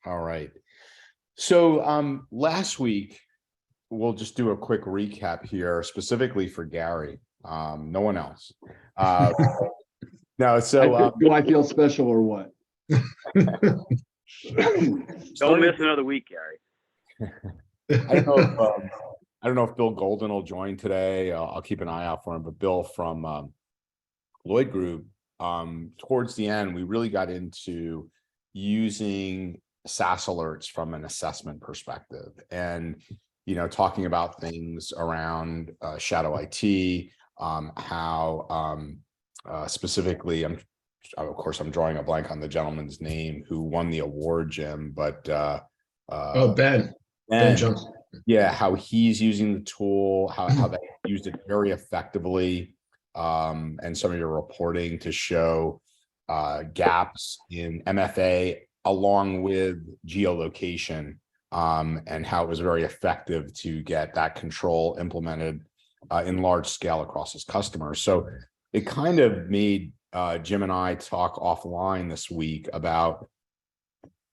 All right. So last week, we'll just do a quick recap here, specifically for Gary. No one else. No, so Do I feel special or what? Don't miss another week, Gary. I don't know if Bill Golden will join today. I'll keep an eye out for him. But Bill from Lloyd Group, towards the end, we really got into using SaaS alerts from an assessment perspective, and talking about things around shadow IT, how specifically, of course I'm drawing a blank on the gentleman's name who won the award, Jim, but Ben Johnson. Yeah, how he's using the tool, how they used it very effectively, and some of your reporting to show gaps in MFA along with geolocation, and how it was very effective to get that control implemented in large scale across his customers. So it kind of made Jim and I talk offline this week about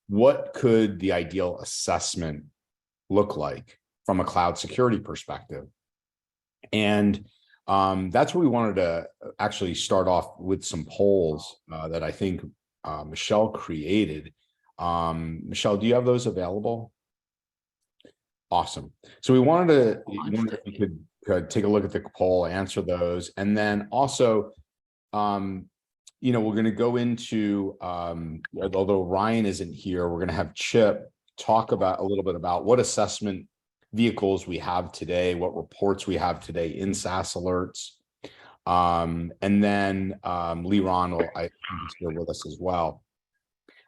what could the ideal assessment look like from a cloud security perspective. And that's where we wanted to actually start off with some polls that I think Michelle created. Michelle, do you have those available? Awesome. So we wanted if you could take a look at the poll, answer those, and then also, we're going to go into, although Ryan isn't here, we're going to have Chip talk about a little bit about what assessment vehicles we have today, what reports we have today in SaaS Alerts. And then Lee Ron will, I think, is here with us as well.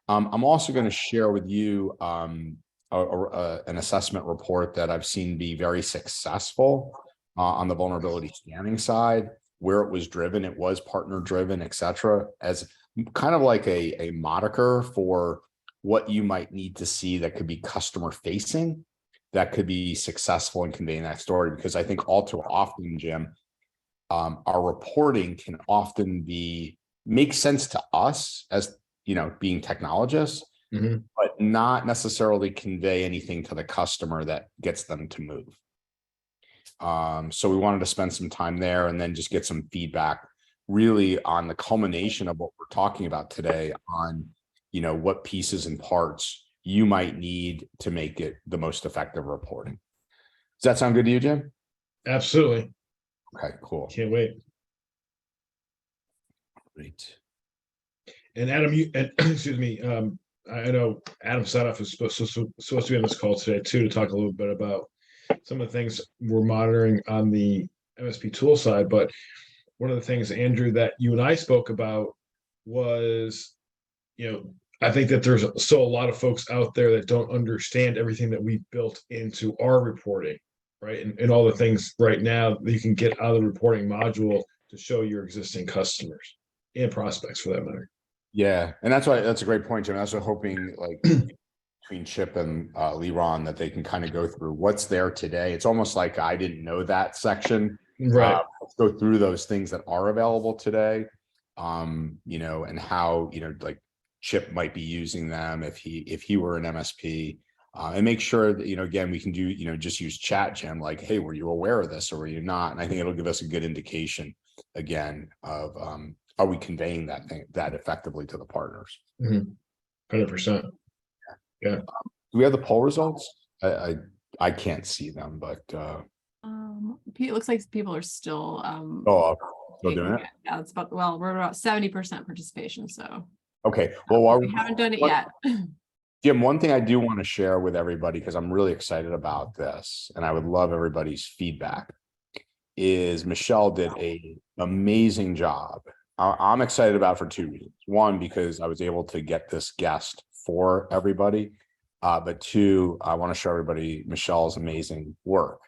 I'm also going to share with you an assessment report that I've seen be very successful on the vulnerability scanning side, where it was driven, it was partner driven, et cetera, as kind of like a moniker for what you might need to see that could be customer facing, that could be successful in conveying that story. Because I think all too often, Jim, our reporting can often make sense to us as being technologists, but not necessarily convey anything to the customer that gets them to move. So we wanted to spend some time there and then just get some feedback really on the culmination of what we're talking about today on, what pieces and parts you might need to make it the most effective reporting. Does that sound good to you, Jim? Absolutely. Okay, cool. Can't wait. Great. And Adam, excuse me, I know Adam Sadoff is supposed to be on this call today too, to talk a little bit about some of the things we're monitoring on the MSP tool side. But one of the things, Andrew, that you and I spoke about was, I think that there's still a lot of folks out there that don't understand everything that we built into our reporting, right? And all the things right now that you can get out of the reporting module to show your existing customers and prospects for that matter. Yeah, and that's a great point, Jim. I was hoping like between Chip and Lee Ron that they can kind of go through what's there today. It's almost like I didn't know that section. Right. Let's go through those things that are available today, and how, like Chip might be using them if he were an MSP, and make sure that, again, we can do, just use chat, Jim, like, hey, were you aware of this or were you not? And I think it'll give us a good indication again of, are we conveying that effectively to the partners? 100%. Yeah. Do we have the poll results? I can't see them, but it looks like people are still still doing it. Yeah, it's we're about 70% participation. So okay, well, we haven't done it yet. Jim, one thing I do want to share with everybody, because I'm really excited about this, and I would love everybody's feedback, is Michelle did an amazing job. I'm excited about it for two reasons. One, because I was able to get this guest for everybody. But two, I want to show everybody Michelle's amazing work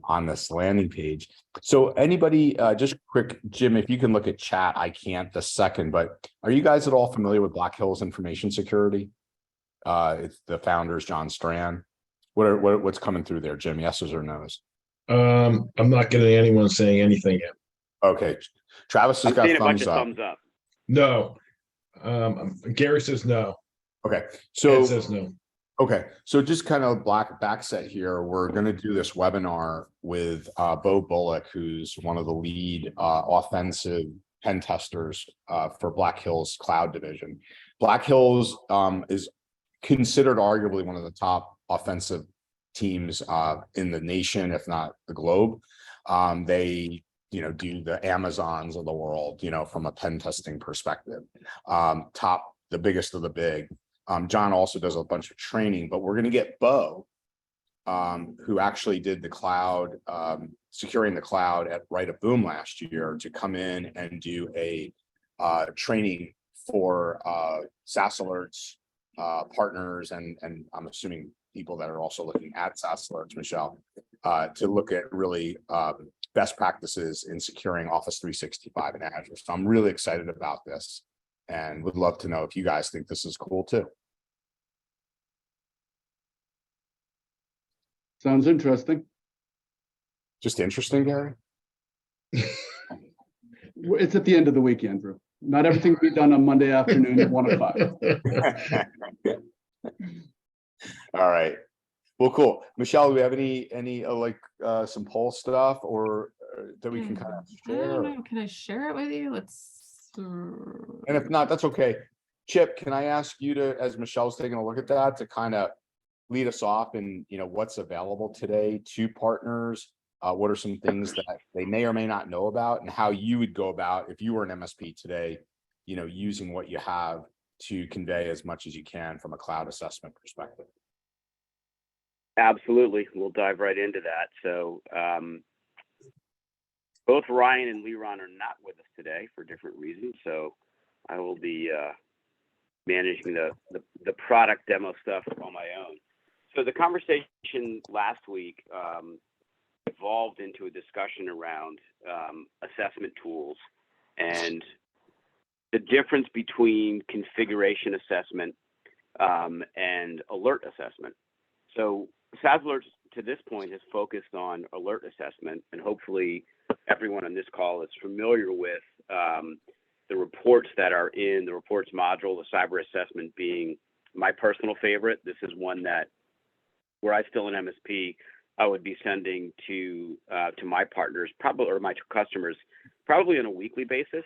on this landing page. So anybody, just quick, Jim, if you can look at chat, I can't this second, but are you guys at all familiar with Black Hills Information Security? It's the founders, John Strand. What's coming through there, Jim? Yeses or nos? I'm not getting anyone saying anything yet. Okay. Travis has got thumbs up. Thumbs up. No. Gary says no. Okay, Ed so says no. okay, so just kind of back set here. We're going to do this webinar with Bo Bullock, who's one of the lead offensive pen testers for Black Hills Cloud Division. Black Hills is considered arguably one of the top offensive teams in the nation, if not the globe. They do the Amazons of the world, from a pen testing perspective. The biggest of the big. John also does a bunch of training, but we're going to get Bo, who actually did the cloud, securing the cloud at Right of Boom last year, to come in and do a training for SaaS Alerts partners, and I'm assuming people that are also looking at SaaS Alerts, Michelle, to look at really best practices in securing Office 365 and Azure. So I'm really excited about this and would love to know if you guys think this is cool too. Sounds interesting. Just interesting, Gary? It's at the end of the week, Andrew. Not everything will be done on Monday afternoon at 1:05. All right. Well, cool. Michelle, do we have any some poll stuff or that we can kind of I don't share? know. Can I share it with you? Let's. And if not, that's okay. Chip, can I ask you to, as Michelle's taking a look at that, to kind of lead us off in, what's available today to partners? What are some things that they may or may not know about, and how you would go about, if you were an MSP today, using what you have to convey as much as you can from a cloud assessment perspective? Absolutely. We'll dive right into that. So both Ryan and Leron are not with us today for different reasons. So I will be managing the product demo stuff on my own. So the conversation last week evolved into a discussion around assessment tools and the difference between configuration assessment and alert assessment. So SaaS Alerts to this point has focused on alert assessment, and hopefully everyone on this call is familiar with the reports that are in the reports module, the cyber assessment being my personal favorite. This is one that, were I still an MSP, I would be sending to my partners, probably, or my customers, probably on a weekly basis,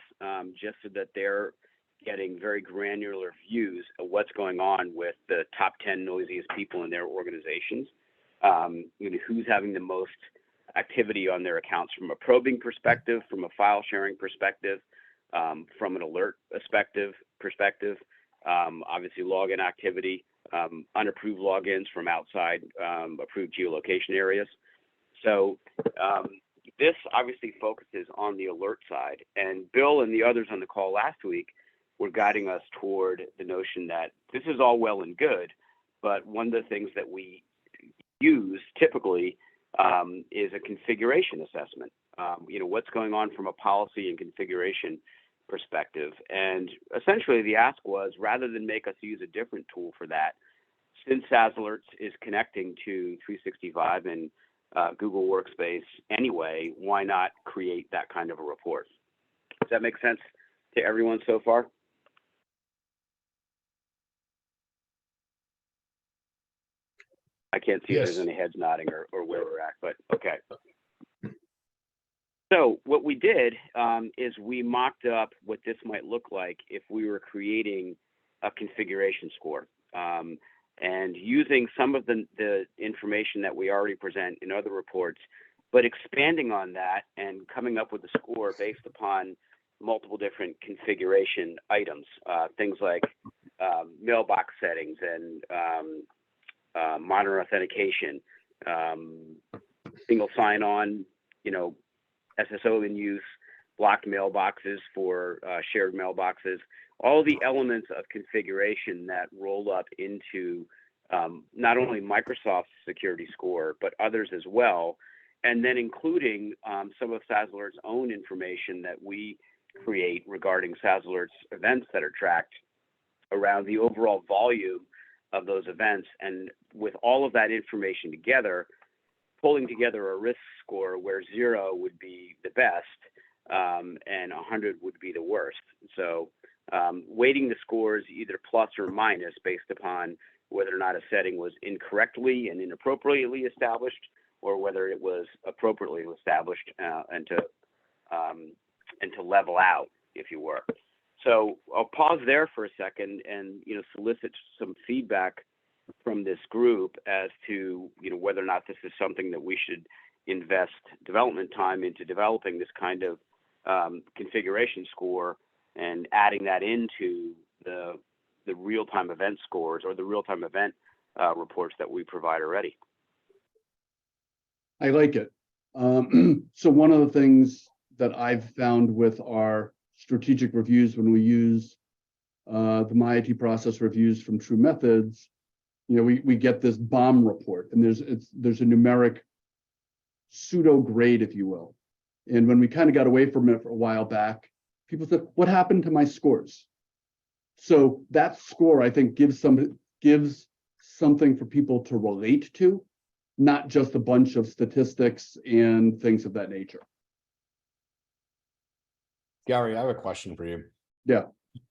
just so that they're getting very granular views of what's going on with the top 10 noisiest people in their organizations, who's having the most activity on their accounts from a probing perspective, from a file sharing perspective, from an alert perspective, obviously login activity, unapproved logins from outside approved geolocation areas. So this obviously focuses on the alert side. And Bill and the others on the call last week were guiding us toward the notion that this is all well and good, but one of the things that we use typically is a configuration assessment. What's going on from a policy and configuration perspective. And essentially the ask was, rather than make us use a different tool for that, since SaaS Alerts is connecting to 365 and Google Workspace anyway, why not create that kind of a report? Does that make sense to everyone so far? I can't see if there's any heads nodding or where we're at, but okay. So what we did is we mocked up what this might look like if we were creating a configuration score, and using some of the information that we already present in other reports, but expanding on that and coming up with a score based upon multiple different configuration items, things like mailbox settings and monitor authentication, single sign-on, SSO in use, blocked mailboxes for shared mailboxes, all the elements of configuration that roll up into not only Microsoft's security score, but others as well, and then including some of SaaS Alerts' own information that we create regarding SaaS Alerts events that are tracked around the overall volume of those events. And with all of that information together, pulling together a risk score where 0 would be the best and 100 would be the worst. So weighting the scores either plus or minus based upon whether or not a setting was incorrectly and inappropriately established, or whether it was appropriately established, and to level out, if you were. So I'll pause there for a second and solicit some feedback from this group as to whether or not this is something that we should invest development time into developing this kind of configuration score and adding that into the real-time event scores or the real-time event reports that we provide already. I like it. So one of the things that I've found with our strategic reviews when we use the My IT process reviews from True Methods, we get this bomb report, and there's a numeric pseudo grade, if you will. And when we kind of got away from it for a while back, people said, "What happened to my scores?" So that score, I think, gives something for people to relate to, not just a bunch of statistics and things of that nature. Gary, I have a question for you. Yeah.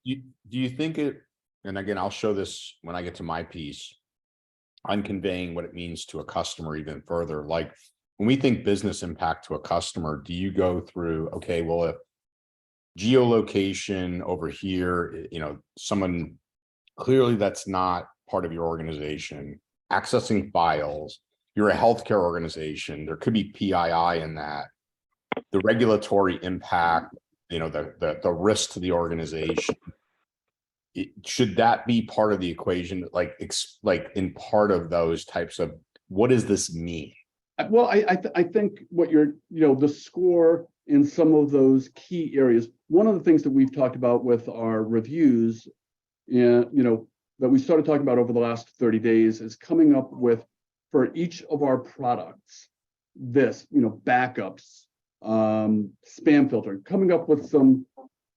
Do you think it, and again, I'll show this when I get to my piece, I'm conveying what it means to a customer even further. Like when we think business impact to a customer, do you go through, okay, well, if geolocation over here, someone clearly that's not part of your organization, accessing files, you're a healthcare organization, there could be PII in that, the regulatory impact, the risk to the organization, should that be part of the equation? Like in part of those types of, what does this mean? Well, I think what the score in some of those key areas, one of the things that we've talked about with our reviews, that we started talking about over the last 30 days is coming up with, for each of our products, backups, spam filtering, coming up with some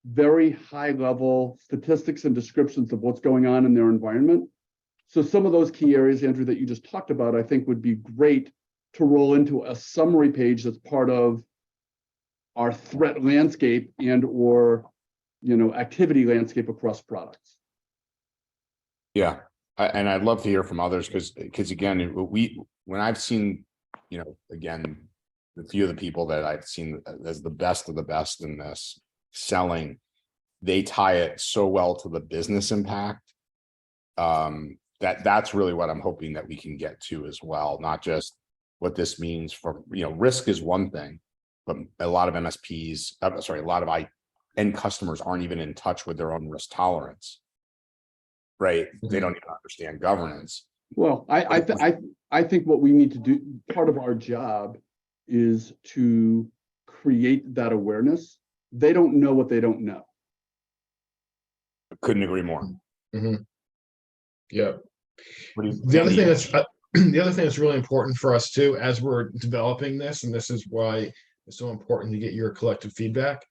very high level statistics and descriptions of what's going on in their environment. So some of those key areas, Andrew, that you just talked about, I think would be great to roll into a summary page that's part of our threat landscape or activity landscape across products. Yeah. And I'd love to hear from others because again, when I've seen, again, the few of the people that I've seen as the best of the best in this selling, they tie it so well to the business impact. That's really what I'm hoping that we can get to as well, not just what this means for, risk is one thing, but a lot of MSPs, a lot of end customers aren't even in touch with their own risk tolerance, right? They don't even understand governance. Well, I think what we need to do, part of our job is to create that awareness. They don't know what they don't know. I couldn't agree more. Mm-hmm. Yeah. The other thing that's really important for us too, as we're developing this, and this is why it's so important to get your collective feedback,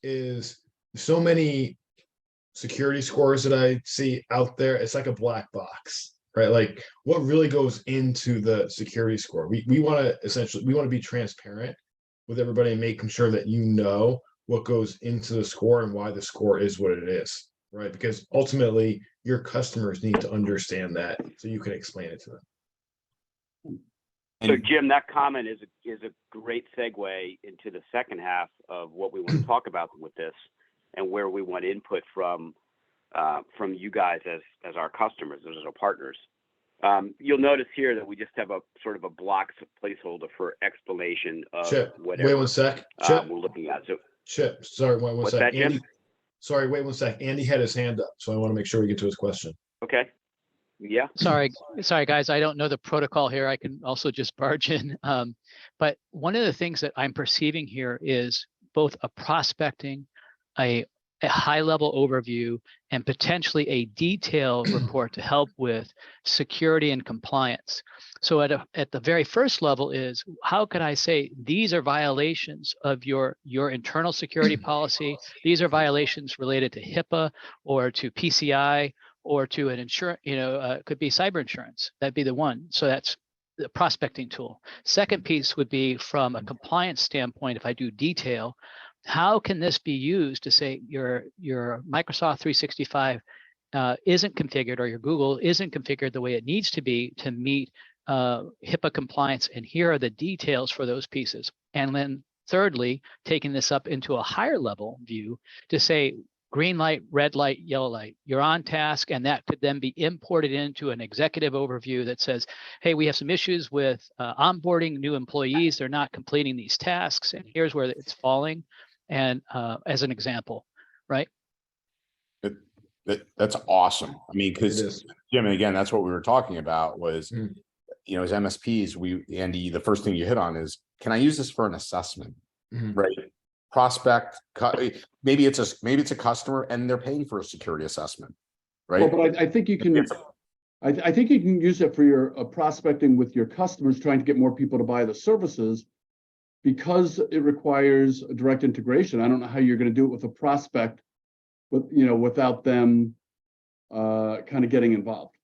is so many security scores that I see out there. It's like a black box, right? Like what really goes into the security score. We want to be transparent with everybody and making sure that what goes into the score and why the score is what it is, right? Because ultimately your customers need to understand that so you can explain it to them. So Jim, that comment is a great segue into the second half of what we want to talk about with this and where we want input from you guys as our customers, as our partners. You'll notice here that we just have a sort of a block placeholder for explanation of whatever. Wait one sec. Chip. We're looking at. So Chip, sorry, one what's sec. that, Jim? Andy, sorry, wait one sec. Andy had his hand up, so I want to make sure we get to his question. Okay. Yeah. Sorry, guys. I don't know the protocol here. I can also just barge in. But one of the things that I'm perceiving here is both a prospecting, a high-level overview, and potentially a detailed report to help with security and compliance. So at the very first level is, how could I say these are violations of your internal security policy? These are violations related to HIPAA or to PCI or to an insurance, could be cyber insurance. That'd be the one. So that's the prospecting tool. Second piece would be from a compliance standpoint, if I do detail, how can this be used to say your Microsoft 365 isn't configured, or your Google isn't configured the way it needs to be to meet HIPAA compliance, and here are the details for those pieces. And then thirdly, taking this up into a higher level view to say, green light, red light, yellow light, you're on task, and that could then be imported into an executive overview that says, hey, we have some issues with onboarding new employees. They're not completing these tasks, and here's where it's falling. And as an example, right? That's awesome. I mean, It because is. Jim, and again, that's what we were talking about was, Mm. as MSPs, Andy, the first thing you hit on is, can I use this for an assessment? Mhm. Right? Prospect, maybe it's a customer and they're paying for a security assessment, right? Well, but I think you can, I think you can use it for your prospecting with your customers, trying to get more people to buy the services, because it requires a direct integration. I don't know how you're going to do it with a prospect, without them kind of getting involved.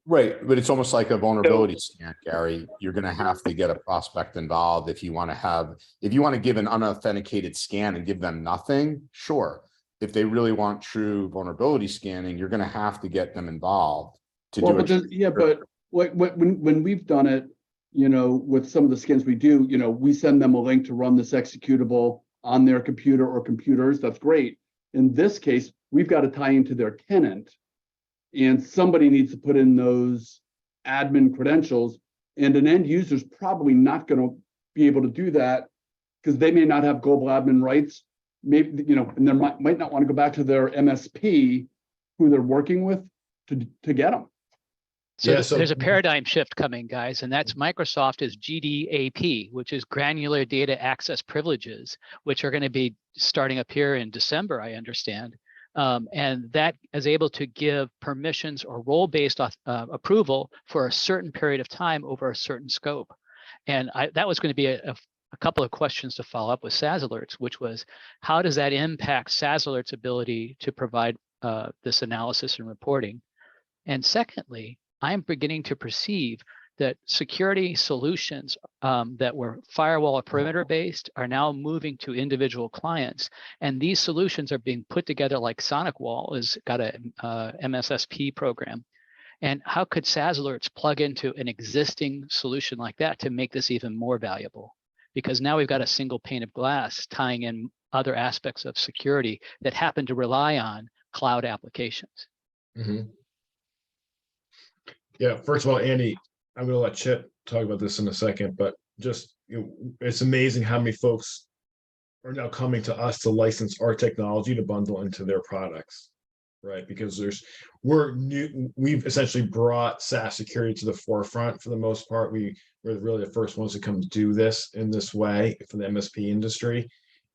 Right, but it's almost like a vulnerability scan, Gary. You're going to have to get a prospect involved if you want to give an unauthenticated scan and give them nothing. Sure, if they really want true vulnerability scanning, you're going to have to get them involved to do it. But when we've done it, with some of the scans we do, we send them a link to run this executable on their computer or computers. That's great. In this case, we've got to tie into their tenant, and somebody needs to put in those admin credentials, and an end user is probably not going to be able to do that because they may not have global admin rights. Maybe, and they might not want to go back to their MSP who they're working with to get them. So there's a paradigm shift coming, guys, and that's Microsoft is GDAP, which is Granular Data Access Privileges, which are going to be starting up here in December, I understand. And that is able to give permissions or role-based approval for a certain period of time over a certain scope. And that was going to be a couple of questions to follow up with SaaS Alerts, which was, how does that impact SaaS Alerts' ability to provide this analysis and reporting? And secondly, I'm beginning to perceive that security solutions that were firewall or perimeter based are now moving to individual clients. And these solutions are being put together like SonicWall has got a MSSP program. And how could SaaS Alerts plug into an existing solution like that to make this even more valuable? Because now we've got a single pane of glass tying in other aspects of security that happen to rely on cloud applications. Mm-hmm. Yeah, first of all, Andy, I'm going to let Chip talk about this in a second, but just, it's amazing how many folks are now coming to us to license our technology to bundle into their products, right? Because we've essentially brought SaaS security to the forefront for the most part. We're really the first ones to come do this in this way for the MSP industry.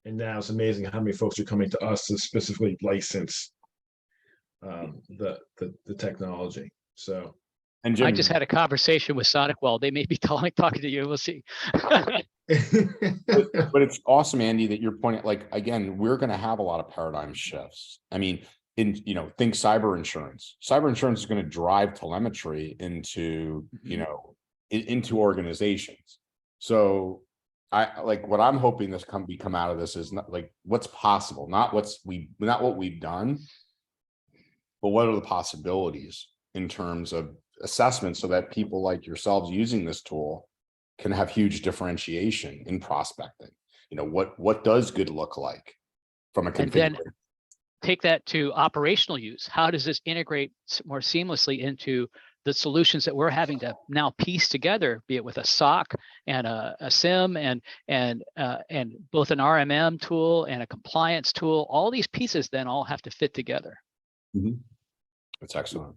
And now it's amazing how many folks are coming to us to specifically license the technology. So. And Jim, I just had a conversation with SonicWall. They may be talking to you. We'll see. but it's awesome, Andy, that you're pointing. Like, again, we're going to have a lot of paradigm shifts. I mean, think cyber insurance. Cyber insurance is going to drive telemetry into into organizations. So what I'm hoping this come out of this is not like what's possible, not what we've done, but what are the possibilities in terms of assessment, so that people like yourselves using this tool can have huge differentiation in prospecting. What does good look like from a configuration? And then take that to operational use. How does this integrate more seamlessly into the solutions that we're having to now piece together, be it with a SOC and a SIM and both an RMM tool and a compliance tool? All these pieces then all have to fit together. Mm-hmm. That's excellent.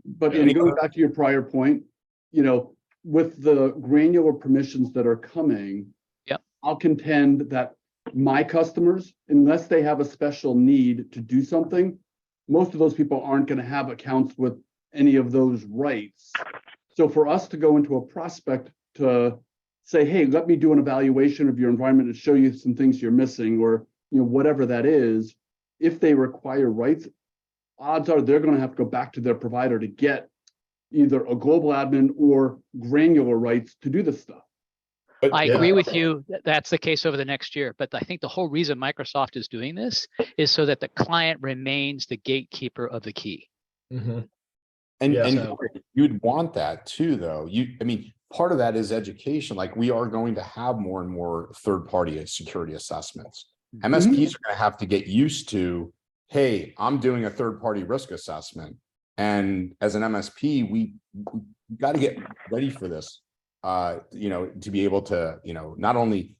But going back to your prior point, with the granular permissions that are coming, yep, I'll contend that my customers, unless they have a special need to do something, most of those people aren't going to have accounts with any of those rights. So for us to go into a prospect to say, hey, let me do an evaluation of your environment and show you some things you're missing, or whatever that is, if they require rights, odds are they're going to have to go back to their provider to get either a global admin or granular rights to do this stuff. But I Yeah. agree with you. That's the case over the next year. But I think the whole reason Microsoft is doing this is so that the client remains the gatekeeper of the key. Mhm. And Yeah. So- you'd want that too, though. I mean, part of that is education. Like we are going to have more and more third-party security assessments. MSPs are going to have to get used to, hey, I'm doing a third-party risk assessment. And as an MSP, we got to get ready for this, to be able to, not only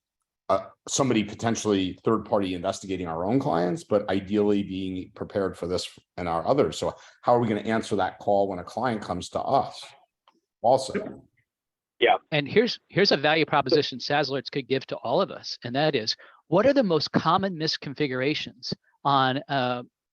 somebody potentially third-party investigating our own clients, but ideally being prepared for this and our others. So how are we going to answer that call when a client comes to us also? And here's a value proposition SaaS Alerts could give to all of us, and that is, what are the most common misconfigurations on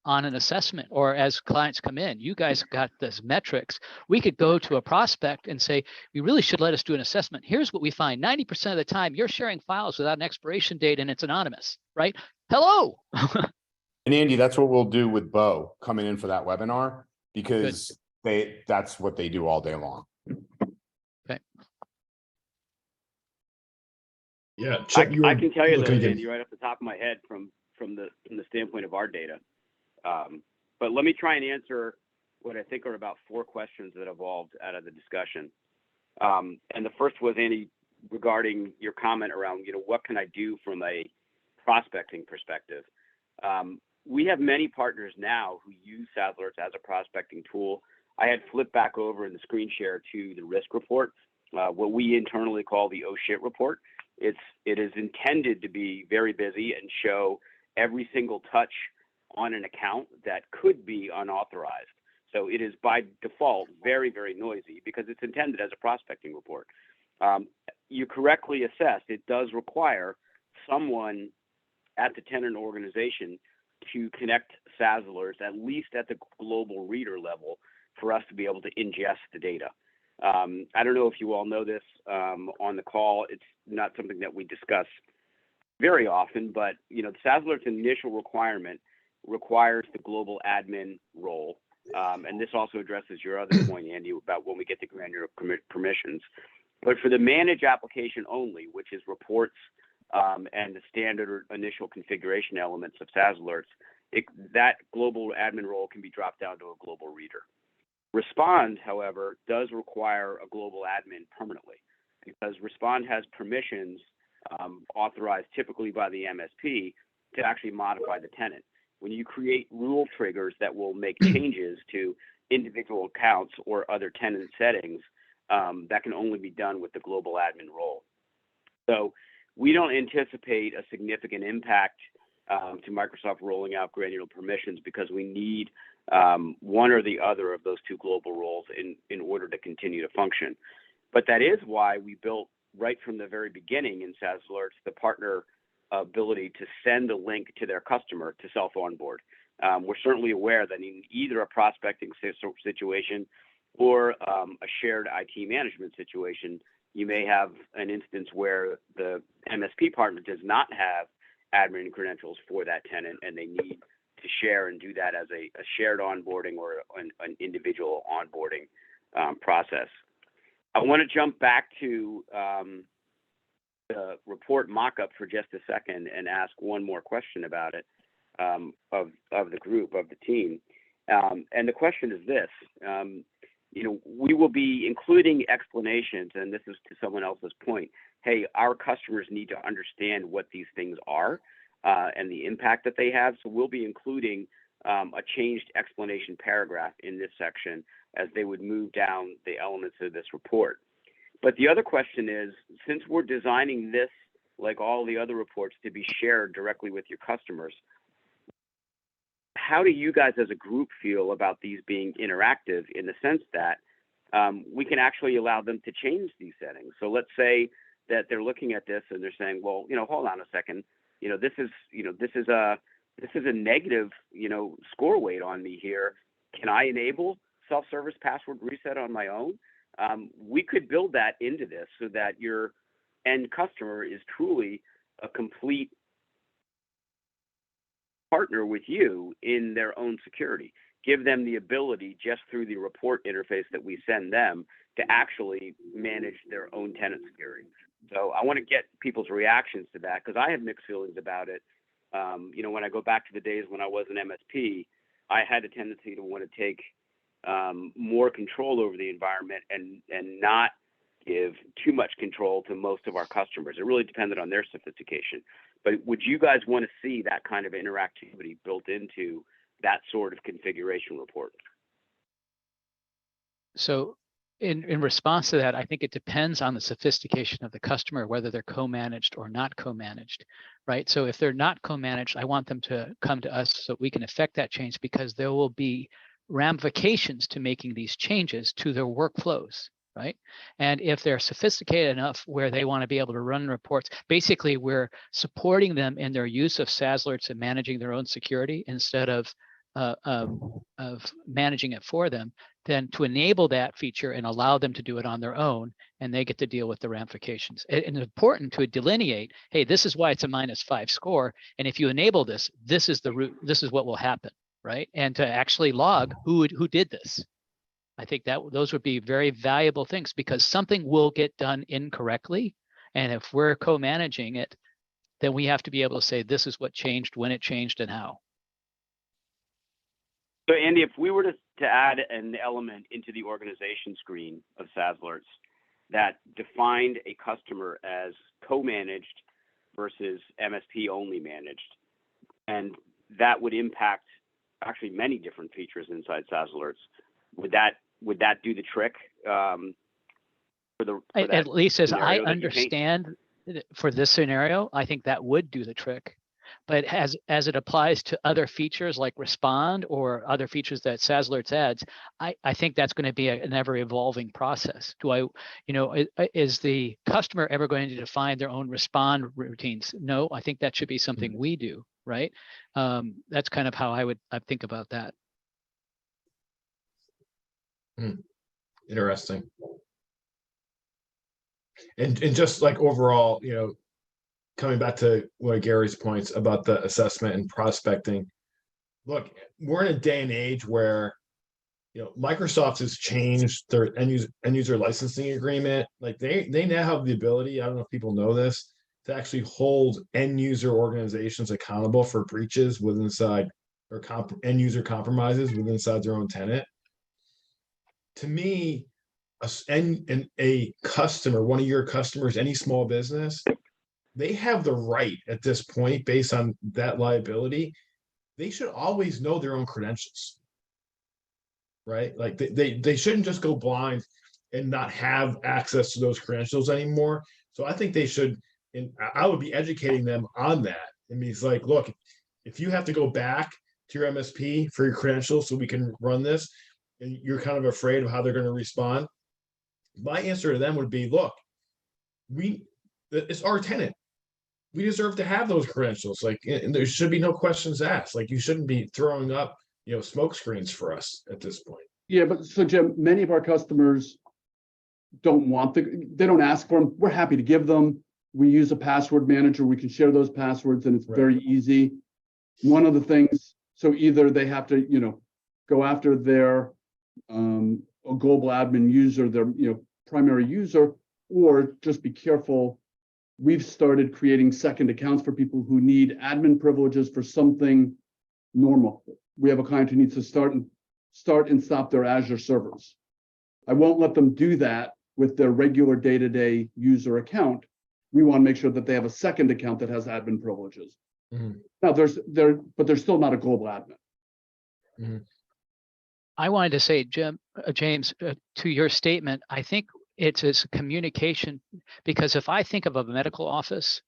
an assessment, or as clients come in? You guys got this metrics. We could go to a prospect and say, you really should let us do an assessment. Here's what we find: 90% of the time, you're sharing files without an expiration date, and it's anonymous, right? Hello. And Andy, that's what we'll do with Bo coming in for that webinar, because that's what they do all day long. Yeah. Chip, I can tell you though, looking good. Andy, right off the top of my head, from the standpoint of our data. But let me try and answer what I think are about 4 questions that evolved out of the discussion. And the first was, Andy, regarding your comment around, what can I do from a prospecting perspective? We have many partners now who use SaaS Alerts as a prospecting tool. I had flipped back over in the screen share to the risk report, what we internally call the oh shit report. It is intended to be very busy and show every single touch on an account that could be unauthorized. So it is by default very, very noisy because it's intended as a prospecting report. You correctly assessed, it does require someone at the tenant organization to connect SaaS Alerts, at least at the global reader level, for us to be able to ingest the data. I don't know if you all know this on the call. It's not something that we discuss very often, but the SaaS Alerts initial requirement requires the global admin role. And this also addresses your other point, Andy, about when we get to granular permissions. But for the manage application only, which is reports and the standard initial configuration elements of SaaS Alerts, that global admin role can be dropped down to a global reader. Respond, however, does require a global admin permanently, because Respond has permissions authorized typically by the MSP to actually modify the tenant. When you create rule triggers that will make changes to individual accounts or other tenant settings, that can only be done with the global admin role. So we don't anticipate a significant impact to Microsoft rolling out granular permissions, because we need one or the other of those 2 global roles in order to continue to function. But that is why we built, right from the very beginning in SaaS Alerts, the partner ability to send a link to their customer to self-onboard. We're certainly aware that in either a prospecting situation or a shared IT management situation, you may have an instance where the MSP partner does not have admin credentials for that tenant, and they need to share and do that as a shared onboarding or an individual onboarding process. I want to jump back to the report mock-up for just a second and ask one more question about it of the group, of the team. And the question is this: we will be including explanations, and this is to someone else's point. Hey, our customers need to understand what these things are and the impact that they have. So we'll be including a changed explanation paragraph in this section as they would move down the elements of this report. But the other question is, since we're designing this, like all the other reports, to be shared directly with your customers, how do you guys as a group feel about these being interactive, in the sense that we can actually allow them to change these settings? So let's say that they're looking at this and they're saying, well, hold on a second, this is a negative, score weight on me here. Can I enable self-service password reset on my own? We could build that into this so that your end customer is truly a complete partner with you in their own security. Give them the ability, just through the report interface that we send them, to actually manage their own tenant security. So I want to get people's reactions to that because I have mixed feelings about it. When I go back to the days when I was an MSP, I had a tendency to want to take more control over the environment and not give too much control to most of our customers. It really depended on their sophistication. But would you guys want to see that kind of interactivity built into that sort of configuration report? So in response to that, I think it depends on the sophistication of the customer, whether they're co-managed or not co-managed, right? So if they're not co-managed, I want them to come to us so we can affect that change, because there will be ramifications to making these changes to their workflows, right? And if they're sophisticated enough where they want to be able to run reports, basically we're supporting them in their use of SaaS Alerts and managing their own security instead of managing it for them, then to enable that feature and allow them to do it on their own, and they get to deal with the ramifications. And it's important to delineate, hey, this is why it's a -5 score, and if you enable this, this is the root, this is what will happen, right? And to actually log who did this. I think that those would be very valuable things, because something will get done incorrectly, and if we're co-managing it, then we have to be able to say this is what changed, when it changed, and how. So Andy, if we were to add an element into the organization screen of SaaS Alerts that defined a customer as co-managed versus MSP only managed, and that would impact actually many different features inside SaaS Alerts, would that do the trick? At least as I scenario that you paint? understand for this scenario, I think that would do the trick. But as it applies to other features like Respond or other features that SaaS Alerts adds, I think that's going to be an ever evolving process. Is the customer ever going to define their own Respond routines? No, I think that should be something we do, right? That's kind of how I think about that. Interesting. And just like overall, coming back to one of Gary's points about the assessment and prospecting, look, we're in a day and age where Microsoft has changed their end user licensing agreement. Like they now have the ability, I don't know if people know this, to actually hold end user organizations accountable for breaches within inside or end user compromises within inside their own tenant. To me, a customer, one of your customers, any small business, they have the right at this point, based on that liability, they should always know their own credentials, right? Like they shouldn't just go blind and not have access to those credentials anymore. So I think they should, and I would be educating them on that. It means like, look, if you have to go back to your MSP for your credentials so we can run this, and you're kind of afraid of how they're going to respond, my answer to them would be, look, it's our tenant. We deserve to have those credentials. Like, and there should be no questions asked. Like, you shouldn't be throwing up, smoke screens for us at this point. Yeah, but so Jim, many of our customers they don't ask for them. We're happy to give them. We use a password manager. We can share those passwords, and it's very easy. One of the things, so either they have to, go after their a global admin user, their primary user, or just be careful. We've started creating second accounts for people who need admin privileges for something normal. We have a client who needs to start and stop their Azure servers. I won't let them do that with their regular day-to-day user account. We want to make sure that they have a second account that has admin privileges. Mm-hmm. Now but they're still not a global admin. Mm-hmm. I wanted to say, James, to your statement, I think it's communication, because if I think of a medical office,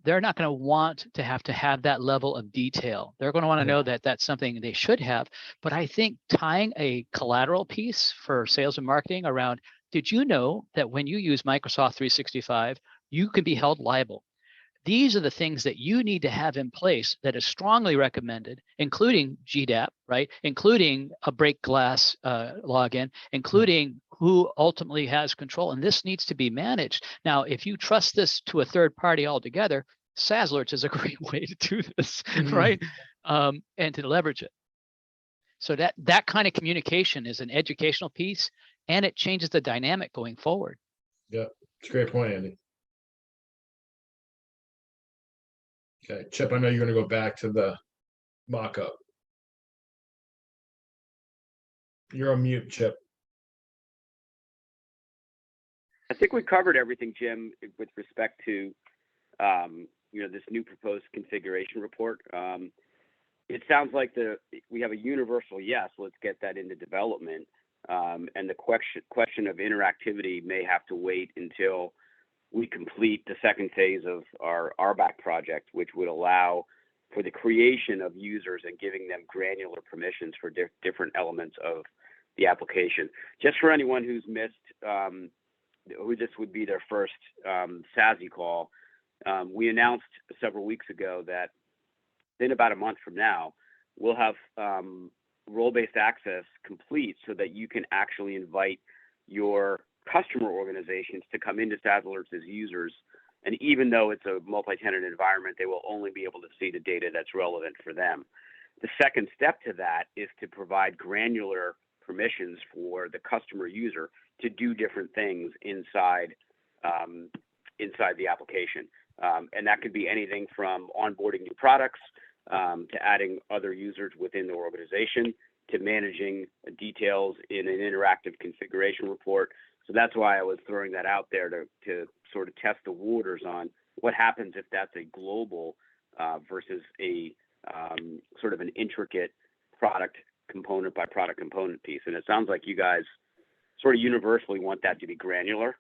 they're not going to want to have that level of detail. They're going to want to know that that's something they should have. But I think tying a collateral piece for sales and marketing around, did you know that when you use Microsoft 365, you can be held liable? These are the things that you need to have in place that is strongly recommended, including GDAP, right? Including a break glass login, including who ultimately has control. And this needs to be managed. Now, if you trust this to a third party altogether, SaaS Alerts is a great way to do this, right? And to leverage it. So that kind of communication is an educational piece, and it changes the dynamic going forward. Yeah, it's a great point, Andy. Okay, Chip, I know you're gonna go back to the mock-up. You're on mute, Chip. I think we covered everything, Jim, with respect to this new proposed configuration report. It sounds like we have a universal yes. Let's get that into development, and the question of interactivity may have to wait until we complete the second phase of our RBAC project, which would allow for the creation of users and giving them granular permissions for different elements of the application. Just for anyone who's missed, who this would be their first SASE call, we announced several weeks ago that in about a month from now, we'll have role-based access complete so that you can actually invite your customer organizations to come into SaaS Alerts as users. And even though it's a multi-tenant environment, they will only be able to see the data that's relevant for them. The second step to that is to provide granular permissions for the customer user to do different things inside the application. And that could be anything from onboarding new products, to adding other users within the organization, to managing details in an interactive configuration report. So that's why I was throwing that out there to sort of test the waters on what happens if that's a global versus a sort of an intricate product component by product component piece. And it sounds like you guys sort of universally want that to be granular.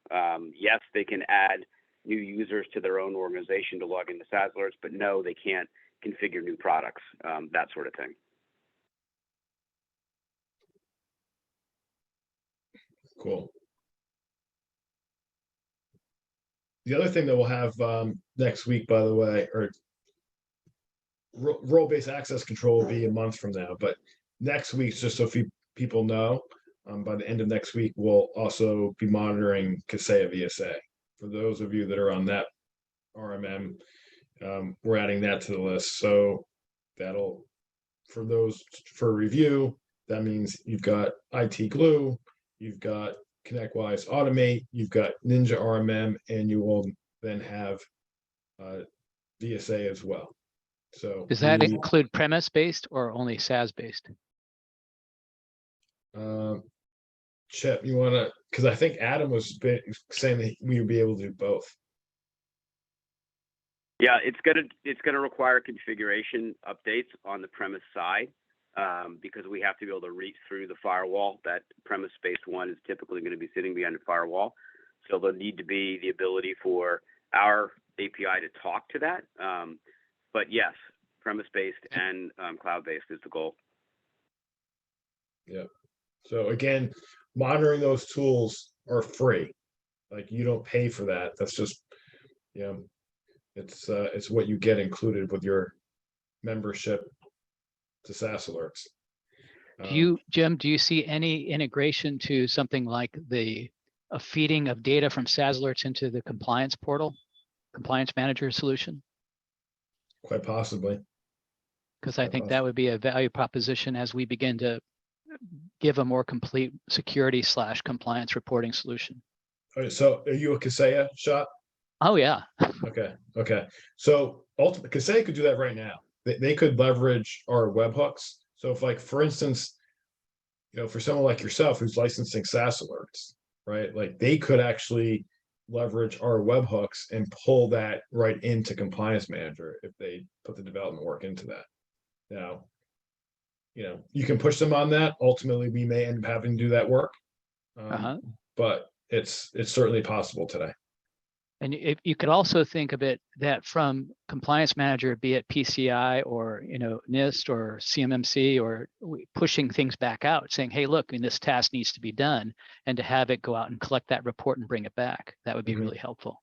Yes, they can add new users to their own organization to log into SaaS Alerts, but no, they can't configure new products, that sort of thing. Cool. The other thing that we'll have next week, by the way, or role-based access control will be a month from now, but next week, just so people know, by the end of next week, we'll also be monitoring Kaseya VSA. For those of you that are on that RMM, we're adding that to the list. So that'll, for those for review, that means you've got IT Glue, you've got ConnectWise Automate, you've got Ninja RMM, and you will then have VSA as well. So Does that include premise-based or only SaaS-based? Chip, you want to, because I think Adam was saying that we would be able to do both. Yeah, it's gonna require configuration updates on the premise side, because we have to be able to reach through the firewall. That premise-based one is typically going to be sitting behind a firewall, so there'll need to be the ability for our API to talk to that. But yes, premise-based and cloud-based is the goal. Yeah. So again, monitoring those tools are free. Like, you don't pay for that. That's just, it's what you get included with your membership to SaaS Alerts. Jim, do you see any integration to something like a feeding of data from SaaS Alerts into the compliance portal, compliance manager solution? Quite possibly. Because I think that would be a value proposition as we begin to give a more complete security / compliance reporting solution. All right, so are you a Kaseya shop? Oh yeah. Okay. So ultimately, Kaseya could do that right now. They could leverage our webhooks. So if, like, for instance, for someone like yourself who's licensing SaaS Alerts, right? Like, they could actually leverage our webhooks and pull that right into Compliance Manager if they put the development work into that. Now, you can push them on that. Ultimately, we may end up having to do that work, but it's certainly possible today. And you could also think of it that from Compliance Manager, be it PCI or NIST or CMMC, or pushing things back out, saying, "Hey, look, this task needs to be done," and to have it go out and collect that report and bring it back. That would be really helpful.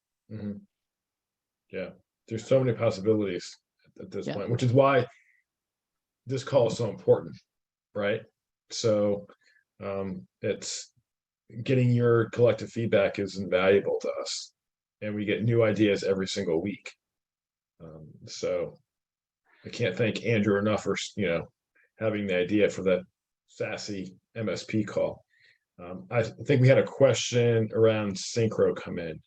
Yeah, there's so many possibilities at this point, which is why this call is so important, right? So it's getting your collective feedback is invaluable to us. And we get new ideas every single week. So I can't thank Andrew enough for having the idea for the SaaS MSP call. I think we had a question around Synchro come in.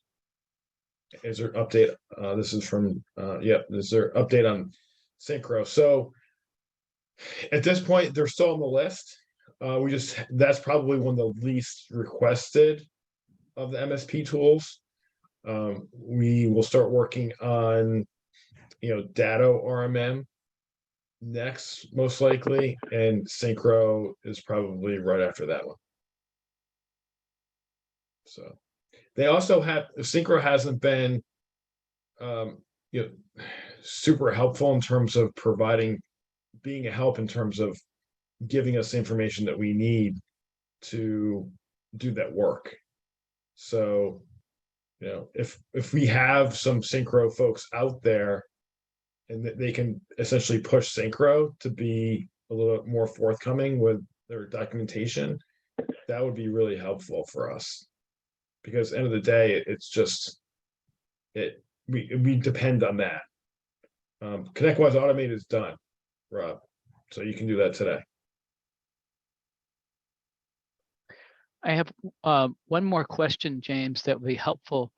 is there update? This is from is there update on Synchro? So at this point, they're still on the list. That's probably one of the least requested of the MSP tools. We will start working on Datto RMM next, most likely, and Synchro is probably right after that one. So they also have Synchro hasn't been super helpful in terms of being a help in terms of giving us the information that we need to do that work. So if we have some Synchro folks out there and that they can essentially push Synchro to be a little more forthcoming with their documentation, that would be really helpful for us. Because at the end of the day, it's just we depend on that. ConnectWise Automate is done, Rob. So you can do that today. I have one more question, James, that would be helpful.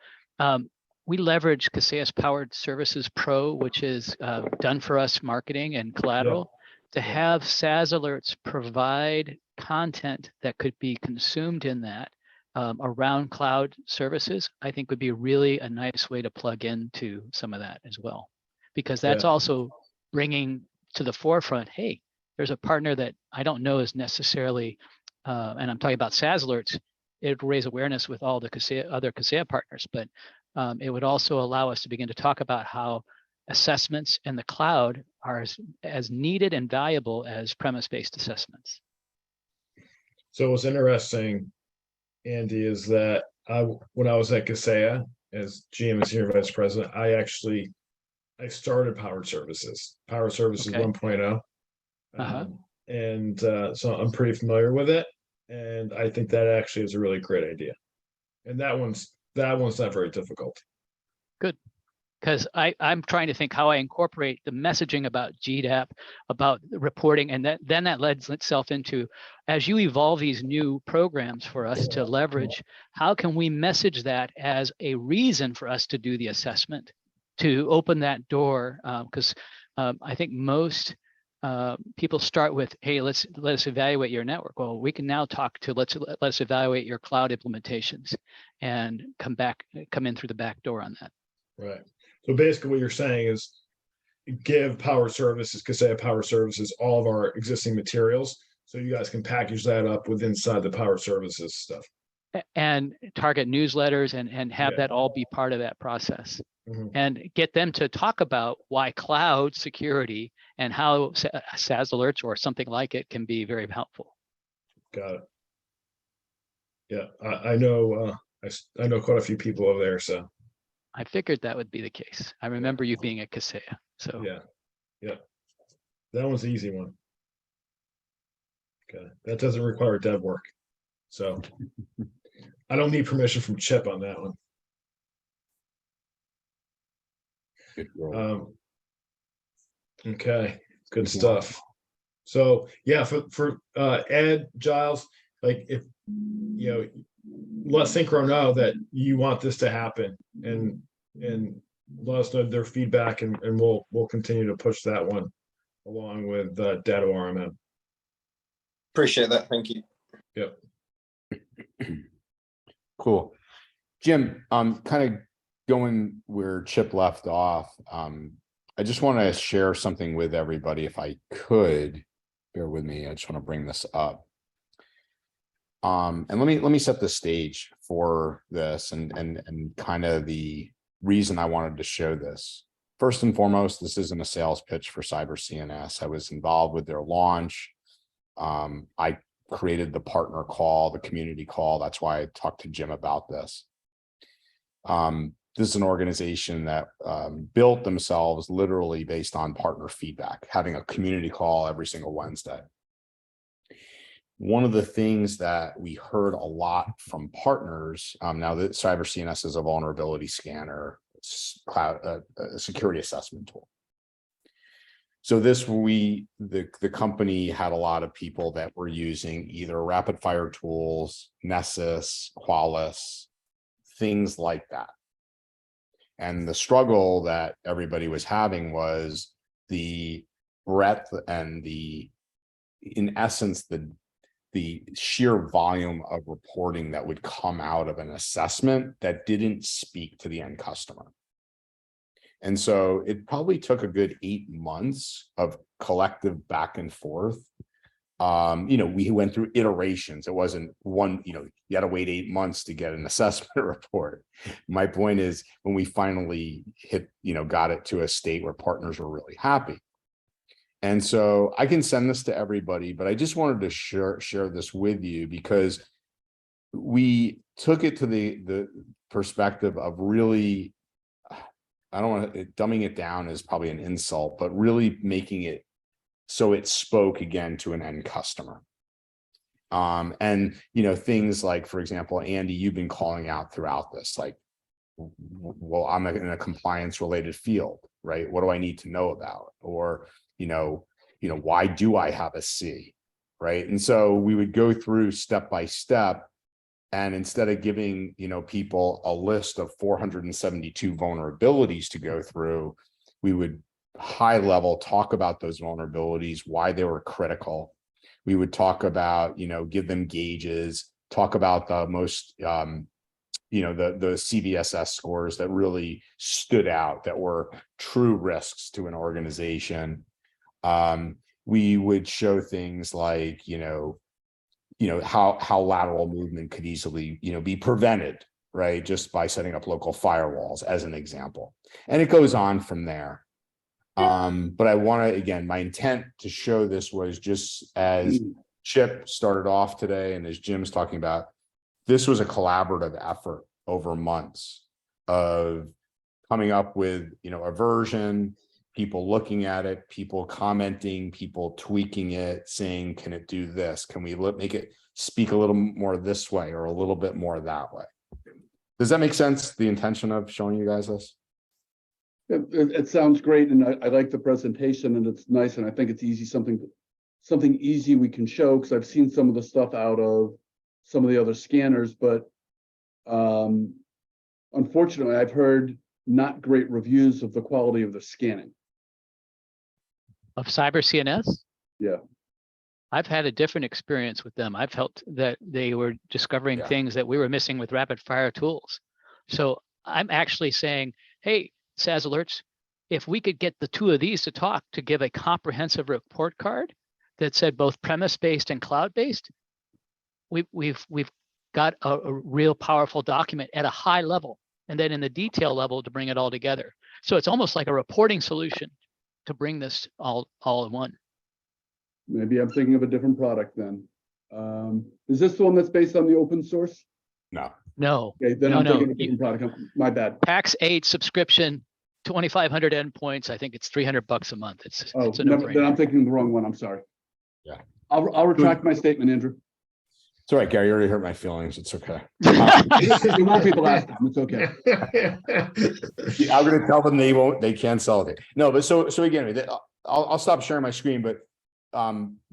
We leverage Kaseya's Powered Services Pro, which is done for us marketing and collateral, to have SaaS Alerts provide content that could be consumed in that around cloud services. I think would be really a nice way to plug into some of that as well, because that's also bringing to the forefront, hey, there's a partner that I don't know is necessarily, and I'm talking about SaaS Alerts, it would raise awareness with all the other Kaseya partners, but it would also allow us to begin to talk about how assessments in the cloud are as needed and valuable as premise-based assessments. So what's interesting, Andy, is that when I was at Kaseya as GM and Senior Vice President, I started Powered Services 1.0. And so I'm pretty familiar with it. And I think that actually is a really great idea. And that one's not very difficult. Good. Because I'm trying to think how I incorporate the messaging about GDAP, about reporting, and then that lends itself into, as you evolve these new programs for us to leverage, how can we message that as a reason for us to do the assessment, to open that door? Because I think most people start with, hey, let us evaluate your network. Well, we can now talk to let's evaluate your cloud implementations and come in through the back door on that. Right. So basically what you're saying is give Kaseya Power Services, all of our existing materials, so you guys can package that up inside the Power Services stuff. And target newsletters and have that all be part of that process. Mm-hmm. And get them to talk about why cloud security and how SaaS Alerts or something like it can be very helpful. Got it. Yeah, I know quite a few people over there, so. I figured that would be the case. I remember you being at Kaseya, so. Yeah. That one's the easy one. Okay, that doesn't require dev work. So I don't need permission from Chip on that one. Okay, good stuff. So yeah, for Ed, Giles, like if let Synchro know that you want this to happen and let us know their feedback and we'll continue to push that one along with Datto RMM. Appreciate that. Thank you. Yep. Cool. Jim, kind of going where Chip left off, I just want to share something with everybody if I could. Bear with me. I just want to bring this up. And let me set the stage for this and kind of the reason I wanted to show this. First and foremost, this isn't a sales pitch for Cyber CNS. I was involved with their launch. I created the partner call, the community call. That's why I talked to Jim about this. This is an organization that built themselves literally based on partner feedback, having a community call every single Wednesday. One of the things that we heard a lot from partners, now that Cyber CNS is a vulnerability scanner, cloud security assessment tool. So the company had a lot of people that were using either rapid fire tools, Nessus, Qualys, things like that. And the struggle that everybody was having was the breadth and in essence, the sheer volume of reporting that would come out of an assessment that didn't speak to the end customer. And so it probably took a good 8 months of collective back and forth. We went through iterations. It wasn't one, you had to wait 8 months to get an assessment report. My point is, when we finally got it to a state where partners were really happy. And so I can send this to everybody, but I just wanted to share this with you because we took it to the perspective of really, I don't want to, dumbing it down is probably an insult, but really making it so it spoke again to an end customer. And things like, for example, Andy, you've been calling out throughout this, like, well, I'm in a compliance related field, right? What do I need to know about? Or, why do I have a C, right? And so we would go through step by step. And instead of giving, people a list of 472 vulnerabilities to go through, we would high level talk about those vulnerabilities, why they were critical. We would talk about, give them gauges, talk about the most, the CVSS scores that really stood out, that were true risks to an organization. We would show things like, how lateral movement could easily, be prevented, right? Just by setting up local firewalls as an example. And it goes on from there. But I want to, again, my intent to show this was just as Chip started off today and as Jim's talking about, this was a collaborative effort over months of coming up with, a version, people looking at it, people commenting, people tweaking it, saying, can it do this? Can we make it speak a little more this way or a little bit more that way? Does that make sense? The intention of showing you guys this? It sounds great, and I like the presentation, and it's nice, and I think it's easy, something easy we can show, because I've seen some of the stuff out of some of the other scanners, but unfortunately, I've heard not great reviews of the quality of the scanning. Of Cyber CNS? Yeah. I've had a different experience with them. I felt that they were discovering things that we were missing with rapid fire tools. So I'm actually saying, hey, SaaS Alerts, if we could get the two of these to talk to give a comprehensive report card that said both premise-based and cloud-based, we've got a real powerful document at a high level, and then in the detail level to bring it all together. So it's almost like a reporting solution to bring this all in one. Maybe I'm thinking of a different product then. Is this the one that's based on the open source? No. No. Okay, then No, I'm no. thinking of a different product. My bad. PAX 8 subscription, 2,500 endpoints. I think it's $300 a month. It's a Then no-brainer. I'm thinking of the wrong one. I'm sorry. Yeah. I'll retract my statement, Andrew. It's all right, Gary. You already hurt my feelings. It's okay. It won't be the last time. It's okay. I'm going to tell them they can't sell it. No, but so again, I'll stop sharing my screen, but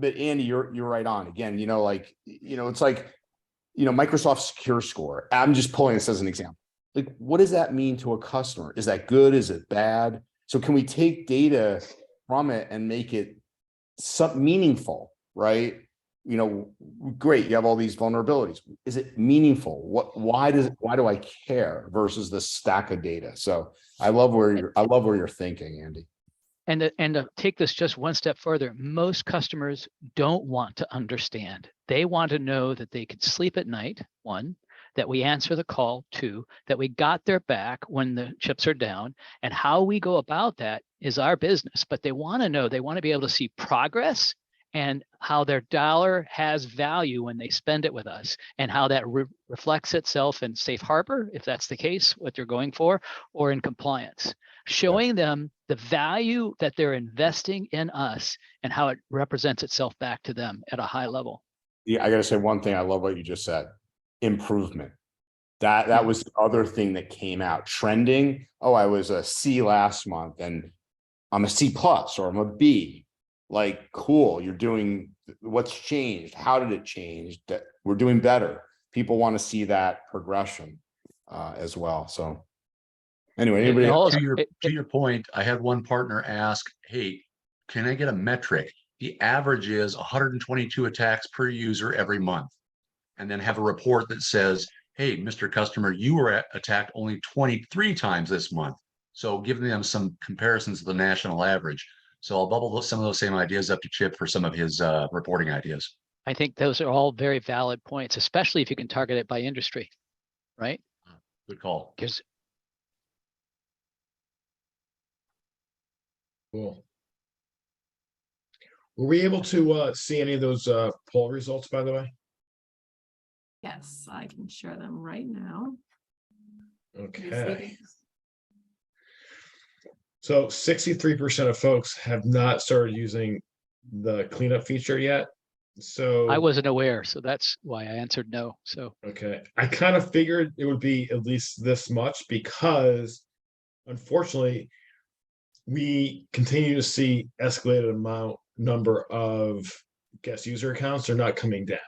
Andy, you're right on. Again, it's like, Microsoft Secure Score. I'm just pulling this as an example. Like, what does that mean to a customer? Is that good? Is it bad? So can we take data from it and make it meaningful, right? Great, you have all these vulnerabilities. Is it meaningful? Why do I care versus the stack of data? So I love where you're thinking, Andy. And to take this just one step further, most customers don't want to understand. They want to know that they could sleep at night, one, that we answer the call, two, that we got their back when the chips are down, and how we go about that is our business. But they want to know, they want to be able to see progress and how their dollar has value when they spend it with us, and how that reflects itself in safe harbor, if that's the case, what they're going for, or in compliance. Showing them the value that they're investing in us and how it represents itself back to them at a high level. Yeah, I got to say one thing. I love what you just said. Improvement. That was the other thing that came out. Trending. Oh, I was a C last month and I'm a C plus or I'm a B. Like, cool. You're doing, what's changed? How did it change? That we're doing better. People want to see that progression as well. So. Anyway, It anybody else? all- it- To your point, I had one partner ask, hey, can I get a metric? The average is 122 attacks per user every month. And then have a report that says, hey, Mr. Customer, you were attacked only 23 times this month. So giving them some comparisons to the national average. So I'll bubble some of those same ideas up to Chip for some of his reporting ideas. I think those are all very valid points, especially if you can target it by industry, right? Good call. Because Cool. Were we able to see any of those poll results, by the way? Yes, I can share them right now. Okay. So 63% of folks have not started using the cleanup feature yet. So I wasn't aware, so that's why I answered no. So okay, I kind of figured it would be at least this much because unfortunately we continue to see escalated number of guest user accounts are not coming down,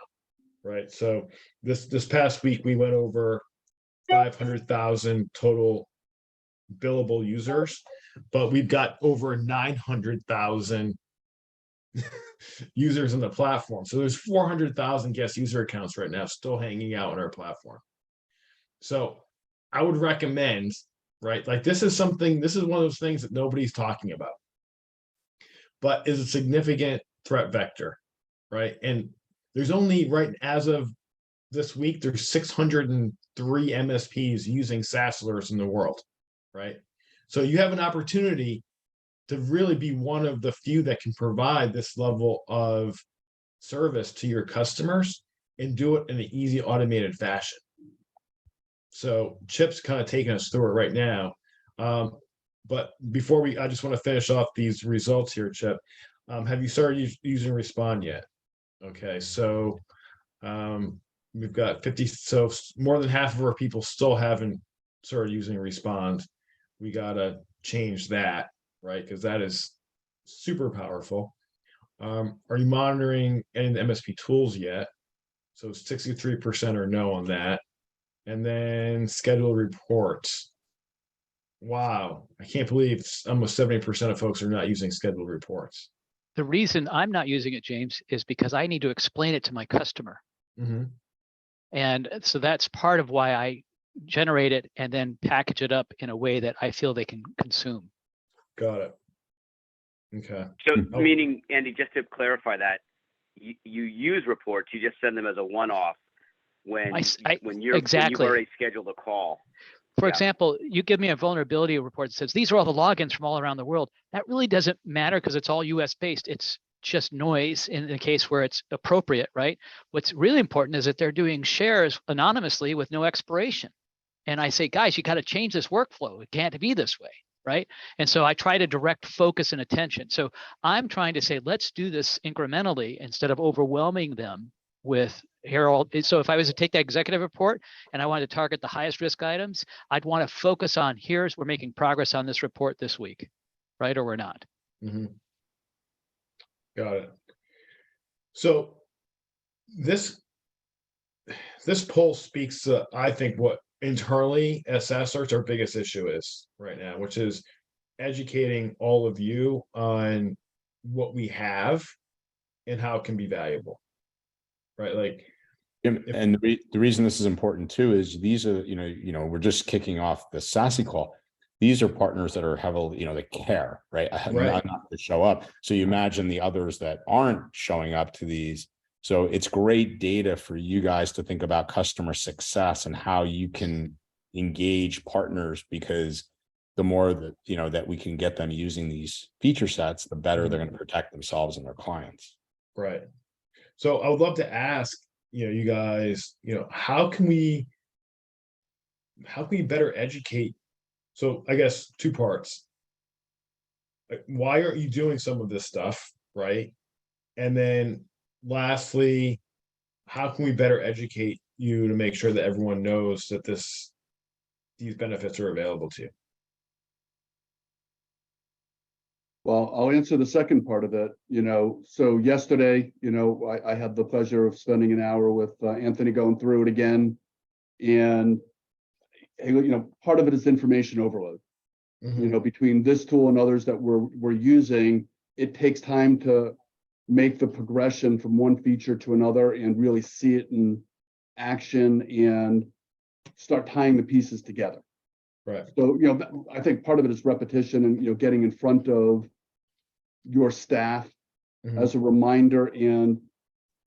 right? So this past week we went over 500,000 total billable users, but we've got over 900,000 users in the platform. So there's 400,000 guest user accounts right now still hanging out on our platform. So I would recommend, right? Like this is one of those things that nobody's talking about, but is a significant threat vector, right? And there's only as of this week, there's 603 MSPs using SaaS Alerts in the world, right? So you have an opportunity to really be one of the few that can provide this level of service to your customers and do it in an easy automated fashion. So Chip's kind of taking us through it right now. But before I just want to finish off these results here, Chip. Have you started using Respond yet? Okay, so we've got 50, so more than half of our people still haven't started using Respond. We gotta change that, right? Because that is super powerful. Are you monitoring any of the MSP tools yet? So 63% are no on that. And then schedule reports. Wow, I can't believe almost 70% of folks are not using scheduled reports. the reason I'm not using it, James, is because I need to explain it to my customer. Mm-hmm. And so that's part of why I generate it and then package it up in a way that I feel they can consume. Got it. Okay. So Oh. meaning, Andy, just to clarify that, you use reports, you just send them as a one-off when when you've exactly. already scheduled a call. For Yeah. example, you give me a vulnerability report that says these are all the logins from all around the world. That really doesn't matter because it's all US based. It's just noise in the case where it's appropriate, right? What's really important is that they're doing shares anonymously with no expiration. And I say, guys, you got to change this workflow. It can't be this way, right? And so I try to direct focus and attention. So I'm trying to say, let's do this incrementally instead of overwhelming them with here all. So if I was to take that executive report and I wanted to target the highest risk items, I'd want to focus on we're making progress on this report this week, right? Or we're not. Mm-hmm. Got it. So this poll speaks to, I think, what internally as SaaS Alerts our biggest issue is right now, which is educating all of you on what we have and how it can be valuable, right? Like, and the reason this is important too is these are, we're just kicking off the SASE call. These are partners that are heavily, that care, right? Right. Not to show up. So you imagine the others that aren't showing up to these. So it's great data for you guys to think about customer success and how you can engage partners, because the more that, that we can get them using these feature sets, the better they're going to protect themselves and their clients. Right. So I would love to ask, you guys, how can we better educate? So I guess two parts. Like, why aren't you doing some of this stuff, right? And then lastly, how can we better educate you to make sure that everyone knows that these benefits are available to you? Well, I'll answer the second part of it. So yesterday, I had the pleasure of spending an hour with Anthony going through it again. And part of it is information overload. Mhm. Between this tool and others that we're using, it takes time to make the progression from one feature to another and really see it in action and start tying the pieces together. Right. So, I think part of it is repetition and, getting in front of your staff Mhm. as a reminder and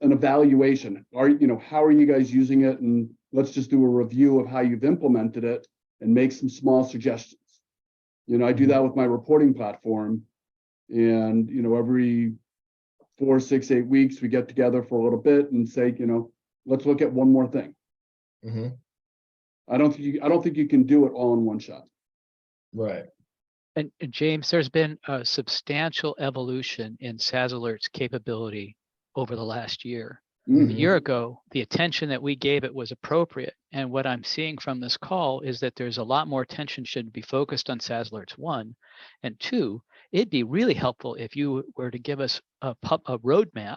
an evaluation. How are you guys using it? And let's just do a review of how you've implemented it and make some small suggestions. I do that with my reporting platform, and, every 4, 6, 8 weeks, we get together for a little bit and say, let's look at one more thing. Mhm. I don't think you can do it all in one shot. Right. And James, there's been a substantial evolution in SaaS Alerts capability over the last year. A Mhm. year ago, the attention that we gave it was appropriate. And what I'm seeing from this call is that there's a lot more attention should be focused on SaaS Alerts 1. And 2, it'd be really helpful if you were to give us a roadmap.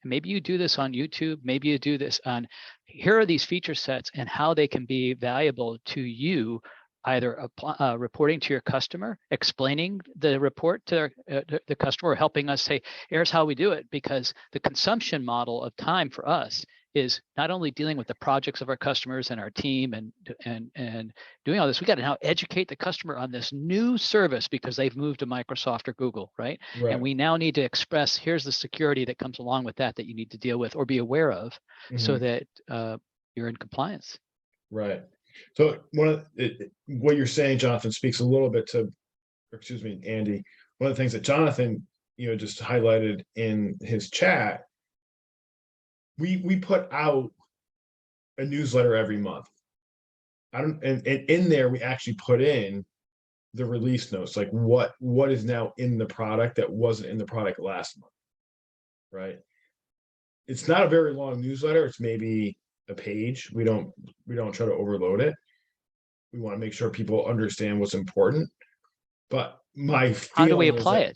And maybe you do this on YouTube, maybe you do this on, here are these feature sets and how they can be valuable to you, either reporting to your customer, explaining the report to the customer, or helping us say, here's how we do it. Because the consumption model of time for us is not only dealing with the projects of our customers and our team and doing all this, we got to now educate the customer on this new service because they've moved to Microsoft or Google, right? Right. And we now need to express, here's the security that comes along with that you need to deal with or be aware of, so Mhm. that you're in compliance. Right. So what you're saying, Jonathan, speaks a little bit to, or excuse me, Andy. One of the things that Jonathan, just highlighted in his chat, we put out a newsletter every month. And in there we actually put in the release notes, like what is now in the product that wasn't in the product last month. Right. It's not a very long newsletter. It's maybe a page. We don't try to overload it. We want to make sure people understand what's important. But my How do we feeling is apply that-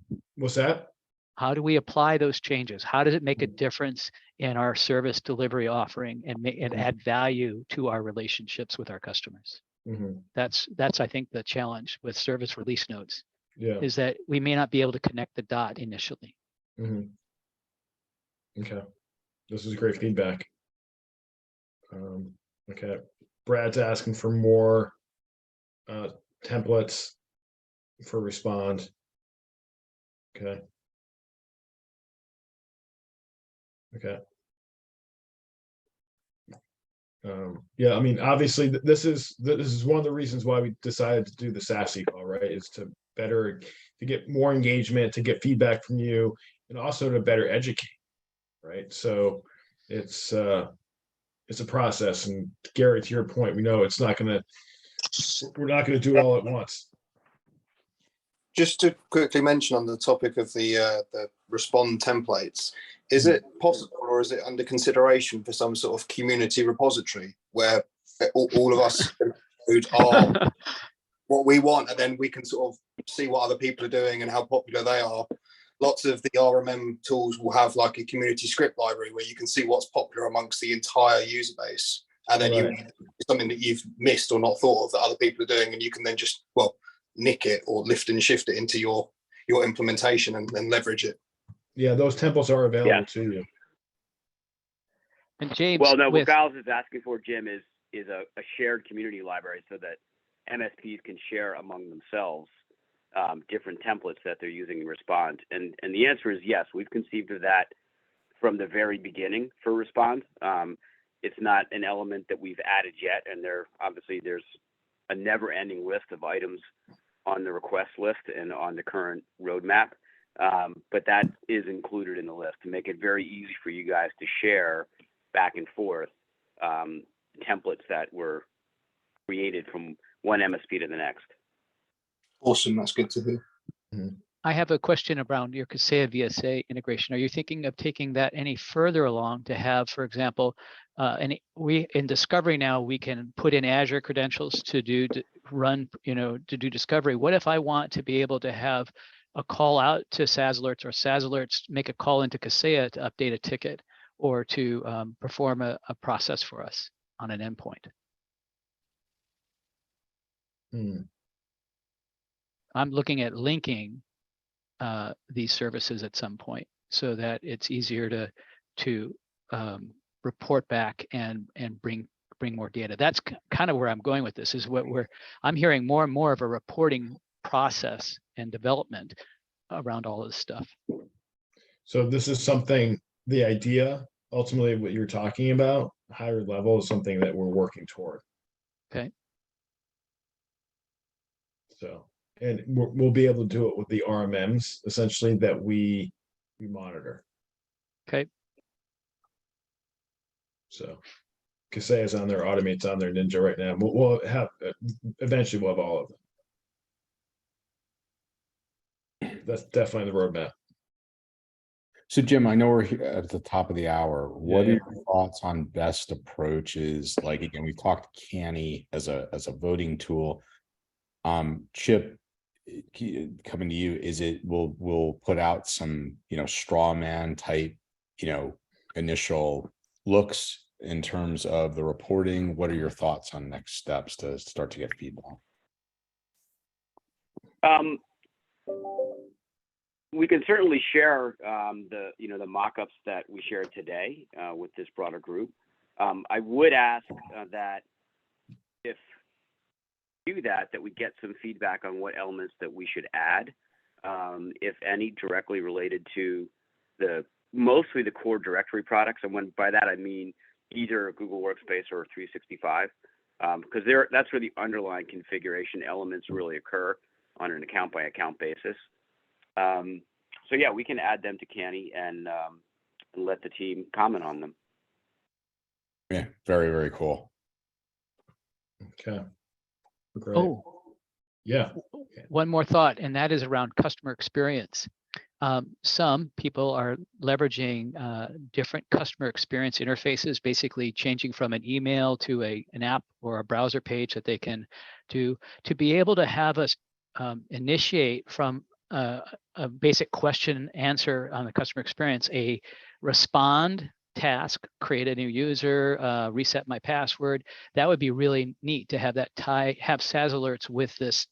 it? What's that? How do we apply those changes? How does it make a difference in our service delivery offering and add value to our relationships with our customers? Mhm. That's I think the challenge with service release notes, Yeah. is that we may not be able to connect the dot initially. Mhm. Okay. This is great feedback. Okay. Brad's asking for more templates for respond. Okay. Okay. Yeah, I mean, obviously, this is one of the reasons why we decided to do the SaaS call, right? Is to get more engagement, to get feedback from you, and also to better educate, right? So it's a process. And Gary, to your point, we know we're not gonna do it all at once. Just to quickly mention on the topic of the respond templates, is it possible or is it under consideration for some sort of community repository where all of us are what we want, and then we can sort of see what other people are doing and how popular they are? Lots of the RMM tools will have like a community script library where you can see what's popular amongst the entire user base, and then Right. something that you've missed or not thought of that other people are doing, and you can then just nick it or lift and shift it into your implementation and then leverage it. Yeah, those templates are available to you. And James, Well, no, what with Giles is asking for, Jim, is a shared community library so that MSPs can share among themselves different templates that they're using in Respond. And the answer is yes. We've conceived of that from the very beginning for Respond. It's not an element that we've added yet, and there's a never-ending list of items on the request list and on the current roadmap. But that is included in the list to make it very easy for you guys to share back and forth templates that were created from one MSP to the next. Awesome, that's good to hear. I have a question around your Kaseya VSA integration. Are you thinking of taking that any further along to have, for example, in Discovery now we can put in Azure credentials to do Discovery. What if I want to be able to have a call out to SaaS Alerts, or SaaS Alerts make a call into Kaseya to update a ticket or to perform a process for us on an endpoint? I'm looking at linking these services at some point so that it's easier to report back and bring more data. That's kind of where I'm going with this, is I'm hearing more and more of a reporting process and development around all of this stuff. So this is something, the idea, ultimately what you're talking about, higher level, is something that we're working toward. Okay. So, and we'll be able to do it with the RMMs essentially that we monitor. Okay. So Kaseya's on there, Automate's on there, Ninja right now. We'll have, eventually we'll have all of them. That's definitely the roadmap. So Jim, I know we're here at the top of the hour. What are Yeah. your thoughts on best approaches? Like, again, we talked Canny as a voting tool. Chip, coming to you, is it we'll put out some, straw man type, initial looks in terms of the reporting? What are your thoughts on next steps to start to get feedback? We can certainly share the mock-ups that we shared today with this broader group. I would ask that if we do that we get some feedback on what elements that we should add, if any, directly related to mostly the core directory products. And by that I mean either Google Workspace or 365, because that's where the underlying configuration elements really occur on an account by account basis. So yeah, we can add them to Canny and let the team comment on them. Yeah, very, very cool. Okay. Great. Oh, Yeah. one more thought, and that is around customer experience. Some people are leveraging different customer experience interfaces, basically changing from an email to an app or a browser page that they can do, to be able to have us initiate from a basic question and answer on the customer experience, a respond task, create a new user, reset my password. That would be really neat to have that have SaaS alerts with this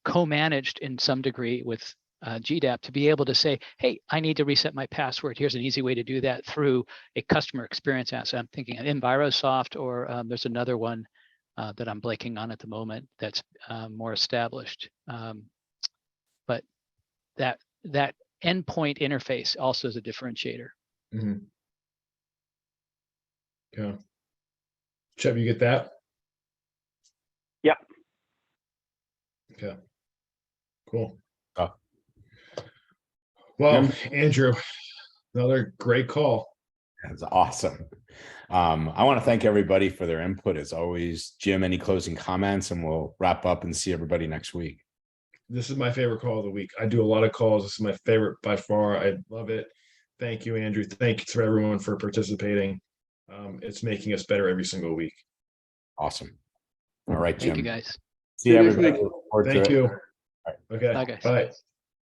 co-managed in some degree with GDAP, to be able to say, hey, I need to reset my password. Here's an easy way to do that through a customer experience asset. I'm thinking of Envirosoft, or there's another one that I'm blanking on at the moment that's more established. But that endpoint interface also is a differentiator. Mm-hmm. Okay. Chip, you get that? Yep. Okay. Cool. Uh, Well, Jim? Andrew, another great call. That's awesome. I want to thank everybody for their input as always. Jim, any closing comments, and we'll wrap up and see everybody next week. This is my favorite call of the week. I do a lot of calls. This is my favorite by far. I love it. Thank you, Andrew. Thank you to everyone for participating. It's making us better every single week. Awesome. All right, Jim. Thank you, guys. See you, next everybody. week. Look forward to Thank it. you. All right. Okay. Bye, guys. Bye.